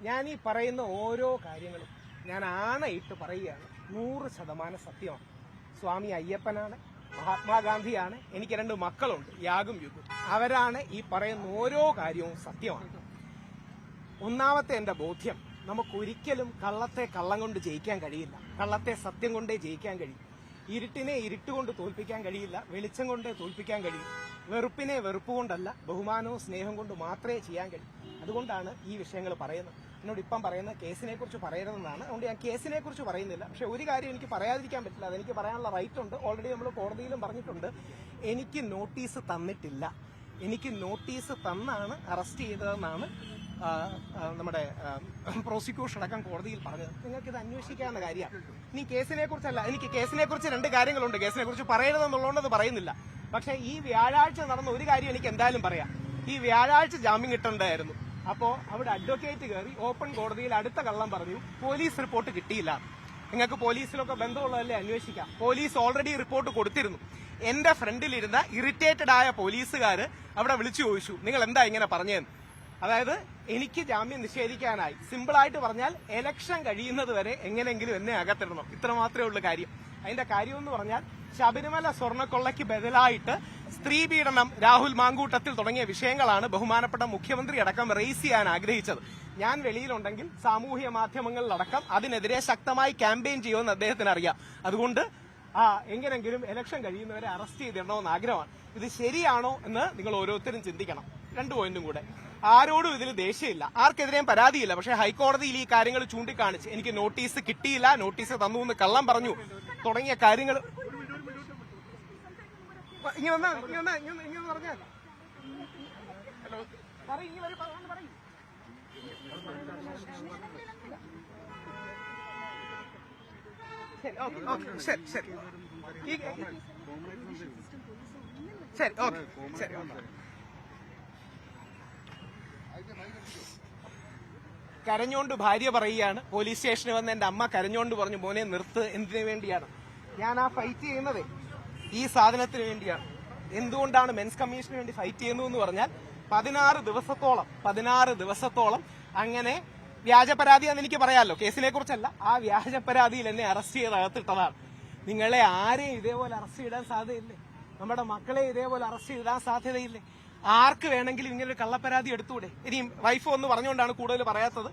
ഞാൻ ഈ പറയുന്ന ഓരോ കാര്യങ്ങളും ഞാൻ ആണയിട്ട് പറയുകയാണ്. 100% സത്യമാണ്. സ്വാമി അയ്യപ്പനാണ്, മഹാത്മാഗാന്ധിയാണ്, എനിക്ക് 2 മക്കളുണ്ട്, യാഗും യുഗും. അവരാണ് ഈ പറയുന്ന ഓരോ കാര്യവും സത്യമാണ്. ഒന്നാമത്തെ എന്റെ ബോധ്യം, നമുക്കൊരിക്കലും കള്ളത്തെ കള്ളം കൊണ്ട് ജയിക്കാൻ കഴിയില്ല. കള്ളത്തെ സത്യം കൊണ്ടേ ജയിക്കാൻ കഴിയും. ഇരുട്ടിനെ ഇരുട്ടുകൊണ്ട് തോൽപ്പിക്കാൻ കഴിയില്ല, വെളിച്ചം കൊണ്ടേ തോൽപ്പിക്കാൻ കഴിയും. വെറുപ്പിനെ വെറുപ്പ് കൊണ്ടല്ല, ബഹുമാനവും സ്നേഹം കൊണ്ട് മാത്രമേ ചെയ്യാൻ കഴിയും. അതുകൊണ്ടാണ് ഈ വിഷയങ്ങൾ പറയുന്നത്. എന്നോട് ഇപ്പം പറയുന്ന കേസിനെ കുറിച്ച് പറയരുതെന്നാണ്. അതുകൊണ്ട് ഞാൻ കേസിനെ കുറിച്ച് പറയുന്നില്ല. പക്ഷെ ഒരു കാര്യം എനിക്ക് പറയാതിരിക്കാൻ പറ്റില്ല, അതെനിക്ക് പറയാനുള്ള റൈറ്റ് ഉണ്ട്. ഓൾറെഡി നമ്മൾ കോടതിയിലും പറഞ്ഞിട്ടുണ്ട്. എനിക്ക് നോട്ടീസ് തന്നിട്ടില്ല. എനിക്ക് നോട്ടീസ് തന്നാണ് അറസ്റ്റ് ചെയ്തതെന്നാണ് നമ്മുടെ പ്രോസിക്യൂഷൻ അടക്കം കോടതിയിൽ പറഞ്ഞത്. നിങ്ങൾക്ക് ഇത് അന്വേഷിക്കാവുന്ന കാര്യമാണ്. ഇനി കേസിനെ കുറിച്ചല്ല, എനിക്ക് കേസിനെ കുറിച്ച് 2 കാര്യങ്ങളുണ്ട്. കേസിനെ കുറിച്ച് പറയരുതെന്നുള്ളതുകൊണ്ട് അത് പറയുന്നില്ല. പക്ഷെ ഈ വ്യാഴാഴ്ച നടന്ന ഒരു കാര്യം എനിക്ക് എന്തായാലും പറയാം. ഈ വ്യാഴാഴ്ച ജാമ്യം കിട്ടേണ്ടതായിരുന്നു. അപ്പോ അവിടെ അഡ്വക്കേറ്റ് കയറി ഓപ്പൺ കോടതിയിൽ അടുത്ത കള്ളം പറഞ്ഞു, പോലീസ് റിപ്പോർട്ട് കിട്ടിയില്ല. നിങ്ങൾക്ക് പോലീസിലൊക്കെ ബന്ധമുള്ളതല്ലേ, അന്വേഷിക്കാം. പോലീസ് ഓൾറെഡി റിപ്പോർട്ട് കൊടുത്തിരുന്നു. എന്റെ ഫ്രണ്ടിലിരുന്ന ഇറിറ്റേറ്റഡ് ആയ പോലീസുകാര് അവിടെ വിളിച്ചു ചോദിച്ചു, നിങ്ങൾ എന്താ ഇങ്ങനെ പറഞ്ഞതെന്ന്. അതായത് എനിക്ക് ജാമ്യം നിഷേധിക്കാനായി. സിമ്പിളായിട്ട് പറഞ്ഞാൽ എലക്ഷൻ കഴിയുന്നത് വരെ എങ്ങനെയെങ്കിലും എന്നെ അകത്തിടണം, ഇത്ര മാത്രമേ ഉള്ളൂ കാര്യം. അതിന്റെ കാര്യം എന്ന് പറഞ്ഞാൽ ശബരിമല സ്വർണ്ണക്കൊള്ളയ്ക്ക് ബദലായിട്ട് സ്ത്രീ പീഡനം, രാഹുൽ മാങ്കൂട്ടത്തിൽ തുടങ്ങിയ വിഷയങ്ങളാണ് ബഹുമാനപ്പെട്ട മുഖ്യമന്ത്രി അടക്കം റേസ് ചെയ്യാൻ ആഗ്രഹിച്ചത്. ഞാൻ വെളിയിലുണ്ടെങ്കിൽ സാമൂഹ്യ മാധ്യമങ്ങളിലടക്കം അതിനെതിരെ ശക്തമായി ക്യാമ്പയിൻ ചെയ്യുമെന്ന് അദ്ദേഹത്തിന് അറിയാം. അതുകൊണ്ട് എങ്ങനെങ്കിലും ഇലക്ഷൻ കഴിയുന്നവരെ അറസ്റ്റ് ചെയ്തിടണമെന്ന് ആഗ്രഹമാണ്. ഇത് ശരിയാണോ എന്ന് നിങ്ങൾ ഓരോരുത്തരും ചിന്തിക്കണം. 2 പോയിന്റും കൂടെ. ആരോടും ഇതിൽ ദേഷ്യമില്ല, ആർക്കെതിരെയും പരാതിയില്ല. പക്ഷെ ഹൈക്കോടതിയിൽ ഈ കാര്യങ്ങൾ ചൂണ്ടിക്കാണിച്ച് എനിക്ക് നോട്ടീസ് കിട്ടിയില്ല, നോട്ടീസ് തന്നു എന്ന് കള്ളം പറഞ്ഞു തുടങ്ങിയ കാര്യങ്ങൾ ഇങ്ങനെ പറഞ്ഞാൽ ശരി ശരി ശരി ഓക്കെ ശരി. കരഞ്ഞോണ്ട് ഭാര്യ പറയുകയാണ്, പോലീസ് സ്റ്റേഷനിൽ വന്ന് എന്റെ അമ്മ കരഞ്ഞോണ്ട് പറഞ്ഞു, മോനെ നിർത്ത്. എന്തിനു വേണ്ടിയാണ് ഞാൻ ആ ഫൈറ്റ് ചെയ്യുന്നത്? ഈ സാധനത്തിന് വേണ്ടിയാണ്. എന്തുകൊണ്ടാണ് മെൻസ് കമ്മീഷന് വേണ്ടി ഫൈറ്റ് ചെയ്യുന്നതെന്ന് പറഞ്ഞാൽ 16 ദിവസത്തോളം അങ്ങനെ വ്യാജ പരാതിയാന്ന് എനിക്ക് പറയാമല്ലോ, കേസിനെ കുറിച്ചല്ല. ആ വ്യാജ പരാതിയിൽ എന്നെ അറസ്റ്റ് ചെയ്ത് അകത്തിട്ടതാണ്. നിങ്ങളെ ആരെയും ഇതേപോലെ അറസ്റ്റ് ചെയ്താൻ സാധ്യതയില്ലേ? നമ്മുടെ മക്കളെ ഇതേപോലെ അറസ്റ്റ് ചെയ്താൻ സാധ്യതയില്ലേ? ആർക്ക് വേണമെങ്കിലും ഇങ്ങനെ ഒരു കള്ളപ്പരാതി എടുത്തൂടെ? ഇനിയും വൈഫ് ഒന്ന് പറഞ്ഞുകൊണ്ടാണ് കൂടുതൽ പറയാത്തത്.